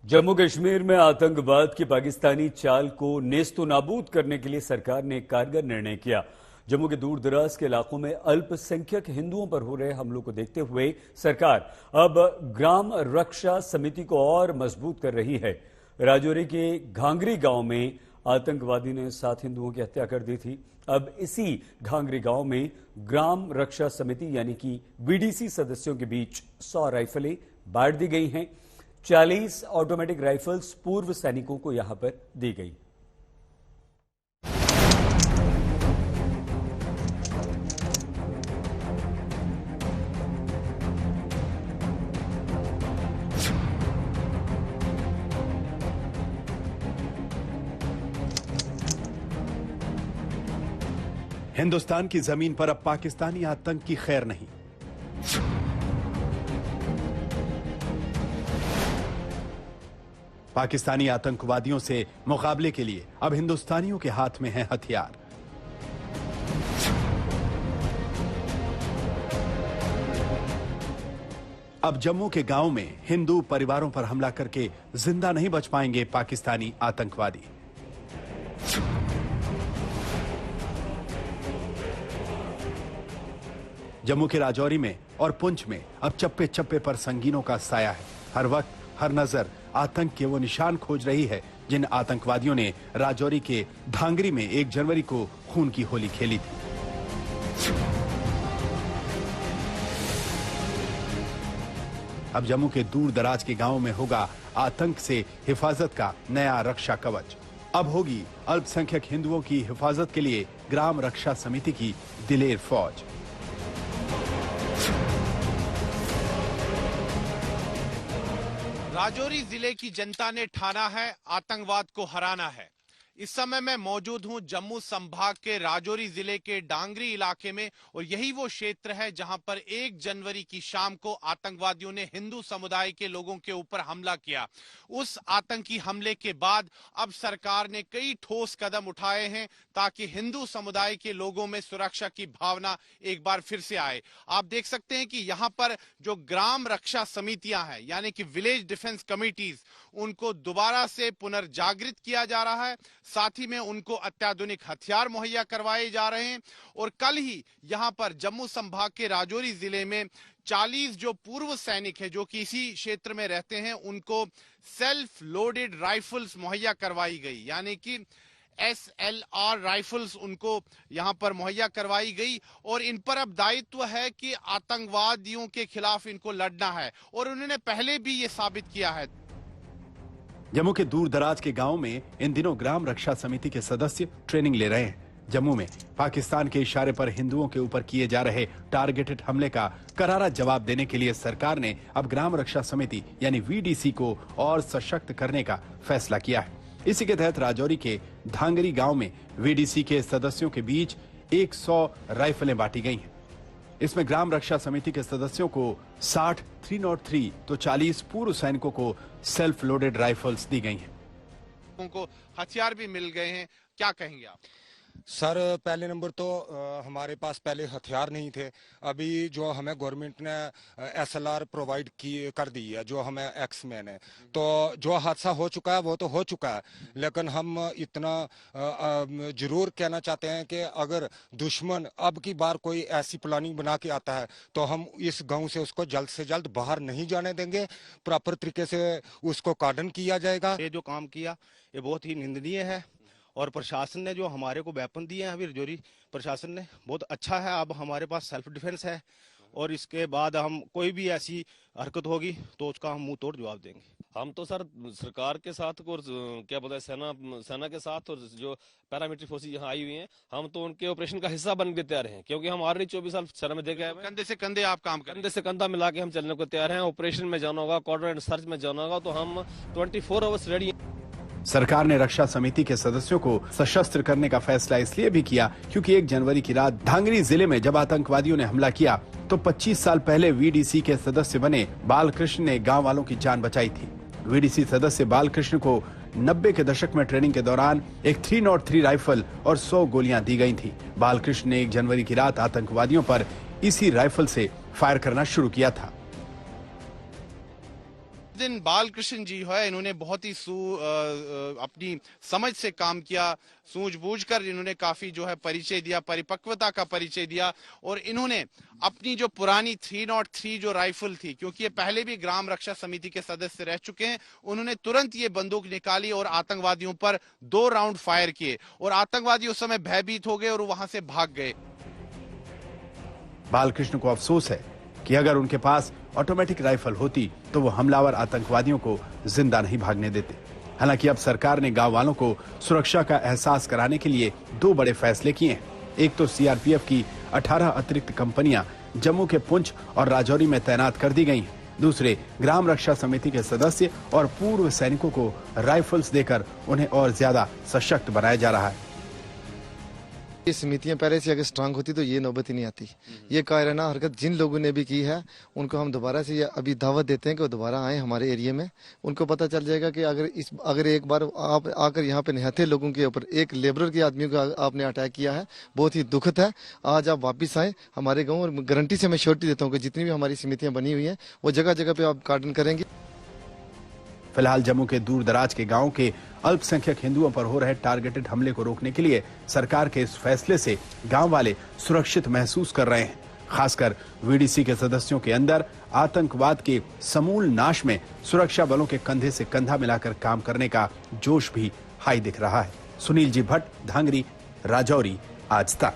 जम्मू कश्मीर में आतंकवाद की पाकिस्तानी चाल को नेस्तो नाबूद करने के लिए सरकार ने एक कारगर निर्णय किया। जम्मू के दूर दराज के इलाकों में अल्पसंख्यक हिंदुओं पर हो रहे हमलों को देखते हुए सरकार अब ग्राम रक्षा समिति को और मजबूत कर रही है। राजौरी के घांगरी गांव में आतंकवादी ने 7 हिंदुओं की हत्या कर दी थी। अब इसी घांगरी गांव में ग्राम रक्षा समिति यानी कि वीडीसी सदस्यों के बीच 100 राइफलें बांट दी गई हैं। 40 ऑटोमेटिक राइफल्स पूर्व सैनिकों को यहां पर दी गई। हिंदुस्तान की जमीन पर अब पाकिस्तानी आतंक की खैर नहीं। पाकिस्तानी आतंकवादियों से मुकाबले के लिए अब हिंदुस्तानियों के हाथ में है हथियार। अब जम्मू के गांव में हिंदू परिवारों पर हमला करके जिंदा नहीं बच पाएंगे पाकिस्तानी आतंकवादी। जम्मू के राजौरी में और पुंछ में अब चप्पे चप्पे पर संगीनों का साया है। हर वक्त हर नजर आतंक के वो निशान खोज रही है जिन आतंकवादियों ने राजौरी के घांगरी में 1 जनवरी को खून की होली खेली थी। अब जम्मू के दूर दराज के गांवों में होगा आतंक से हिफाजत का नया रक्षा कवच। अब होगी अल्पसंख्यक हिंदुओं की हिफाजत के लिए ग्राम रक्षा समिति की दिलेर फौज। राजौरी जिले की जनता ने ठाना है आतंकवाद को हराना है। इस समय मैं मौजूद हूं जम्मू संभाग के राजौरी जिले के डांगरी इलाके में और यही वो क्षेत्र है जहां पर 1 जनवरी की शाम को आतंकवादियों ने हिंदू समुदाय के लोगों के ऊपर हमला किया। उस आतंकी हमले के बाद अब सरकार ने कई ठोस कदम उठाए हैं ताकि हिंदू समुदाय के लोगों में सुरक्षा की भावना एक बार फिर से आए। आप देख सकते हैं कि यहाँ पर जो ग्राम रक्षा समितियां हैं यानी कि विलेज डिफेंस कमिटीज, उनको दोबारा से पुनर्जागृत किया जा रहा है। साथ ही में उनको अत्याधुनिक हथियार मुहैया करवाए जा रहे हैं और कल ही यहां पर जम्मू संभाग के राजौरी जिले में 40 जो पूर्व सैनिक है जो कि इसी क्षेत्र में रहते हैं उनको सेल्फ लोडेड राइफल्स मुहैया करवाई गई, यानी कि SLR राइफल्स उनको यहां पर मुहैया करवाई गई और इन पर अब दायित्व है कि आतंकवादियों के खिलाफ इनको लड़ना है और उन्होंने पहले भी ये साबित किया है। जम्मू के दूर दराज के गांव में इन दिनों ग्राम रक्षा समिति के सदस्य ट्रेनिंग ले रहे हैं। जम्मू में पाकिस्तान के इशारे पर हिंदुओं के ऊपर किए जा रहे टारगेटेड हमले का करारा जवाब देने के लिए सरकार ने अब ग्राम रक्षा समिति यानी वीडीसी को और सशक्त करने का फैसला किया है। इसी के तहत राजौरी के घांगरी गांव में वीडीसी के सदस्यों के बीच 100 राइफलें बांटी गई हैं। इसमें ग्राम रक्षा समिति के सदस्यों को 60 303 तो 40 पूर्व सैनिकों को सेल्फ लोडेड राइफल्स दी गई हैं। उनको हथियार भी मिल गए हैं, क्या कहेंगे आप? सर, पहले नंबर तो हमारे पास पहले हथियार नहीं थे। अभी जो हमें गवर्नमेंट ने SLR प्रोवाइड कर दी है, जो हमें एक्समैन है, तो जो हादसा हो चुका है वो तो हो चुका है, लेकिन हम इतना जरूर कहना चाहते हैं कि अगर दुश्मन अब की बार कोई ऐसी प्लानिंग बना के आता है तो हम इस गांव से उसको जल्द से जल्द बाहर नहीं जाने देंगे। प्रॉपर तरीके से उसको कार्डन किया जाएगा। ये जो काम किया ये बहुत ही निंदनीय है और प्रशासन ने जो हमारे को वेपन दिए हैं, अभी राजौरी प्रशासन ने बहुत अच्छा है। अब हमारे पास सेल्फ डिफेंस है और इसके बाद हम कोई भी ऐसी हरकत होगी तो उसका हम मुंह तोड़ जवाब देंगे। हम तो सर सरकार के साथ और क्या बोलते हैं सेना के साथ और जो पैरामिलिट्री फोर्सेज यहाँ आई हुई हैं, हम तो उनके ऑपरेशन का हिस्सा बनने तैयार हैं क्योंकि हम ऑलरेडी 24 साल सेना में देखे हैं। कंधे से कंधे आप काम करें, कंधे से कंधा मिला के हम चलने को तैयार हैं। ऑपरेशन में जाना होगा, कॉर्डर एंड सर्च में जाना होगा, तो हम 24 आवर्स रेडी हैं। सरकार ने रक्षा समिति के सदस्यों को सशस्त्र करने का फैसला इसलिए भी किया क्योंकि 1 जनवरी की रात घांगरी जिले में जब आतंकवादियों ने हमला किया तो 25 साल पहले वीडीसी के सदस्य बने बालकृष्ण ने गांव वालों की जान बचाई थी। वीडीसी सदस्य बालकृष्ण को 90 के दशक में ट्रेनिंग के दौरान एक 303 राइफल और 100 गोलियां दी गई थी। बालकृष्ण ने 1 जनवरी की रात आतंकवादियों पर इसी राइफल से फायर करना शुरू किया था। दिन बालकृष्ण जी है, इन्होंने बहुत ही अपनी समझ से काम किया, सूझबूझकर इन्होंने काफी जो है परिचय दिया, परिपक्वता का परिचय दिया। और इन्होंने अपनी जो पुरानी 303 जो राइफल थी, क्योंकि ये पहले भी ग्राम रक्षा समिति के सदस्य रह चुके हैं, उन्होंने तुरंत ये बंदूक निकाली और आतंकवादियों पर 2 राउंड फायर किए और आतंकवादी उस समय भयभीत हो गए और वहां से भाग गए। बालकृष्ण को अफसोस है कि अगर उनके पास ऑटोमेटिक राइफल होती तो वो हमलावर आतंकवादियों को जिंदा नहीं भागने देते। हालांकि अब सरकार ने गांव वालों को सुरक्षा का एहसास कराने के लिए 2 बड़े फैसले किए हैं। एक तो सीआरपीएफ की 18 अतिरिक्त कंपनियां जम्मू के पुंछ और राजौरी में तैनात कर दी गई हैं। दूसरे, ग्राम रक्षा समिति के सदस्य और पूर्व सैनिकों को राइफल्स देकर उन्हें और ज्यादा सशक्त बनाया जा रहा है। ये समितियां पहले से अगर स्ट्रांग होती तो ये नौबत ही नहीं आती। ये कायराना हरकत जिन लोगों ने भी की है उनको हम दोबारा से अभी दावत देते हैं कि वो दोबारा आए हमारे एरिया में। उनको पता चल जाएगा कि अगर एक बार आप आकर यहाँ पे निहत्थे लोगों के ऊपर एक लेबरर के आदमी को आपने अटैक किया है, बहुत ही दुखद है। आज आप वापिस आए हमारे गाँव और गारंटी से मैं श्योरिटी देता हूँ कि जितनी भी हमारी समितियां बनी हुई हैं वो जगह जगह पे आप कार्डन करेंगे। फिलहाल जम्मू के दूर दराज के गांवों के अल्पसंख्यक हिंदुओं पर हो रहे टारगेटेड हमले को रोकने के लिए सरकार के इस फैसले से गांव वाले सुरक्षित महसूस कर रहे हैं। खासकर वीडीसी के सदस्यों के अंदर आतंकवाद के समूल नाश में सुरक्षा बलों के कंधे से कंधा मिलाकर काम करने का जोश भी हाई दिख रहा है। सुनील जी भट्ट, धांगरी, राजौरी, आज तक।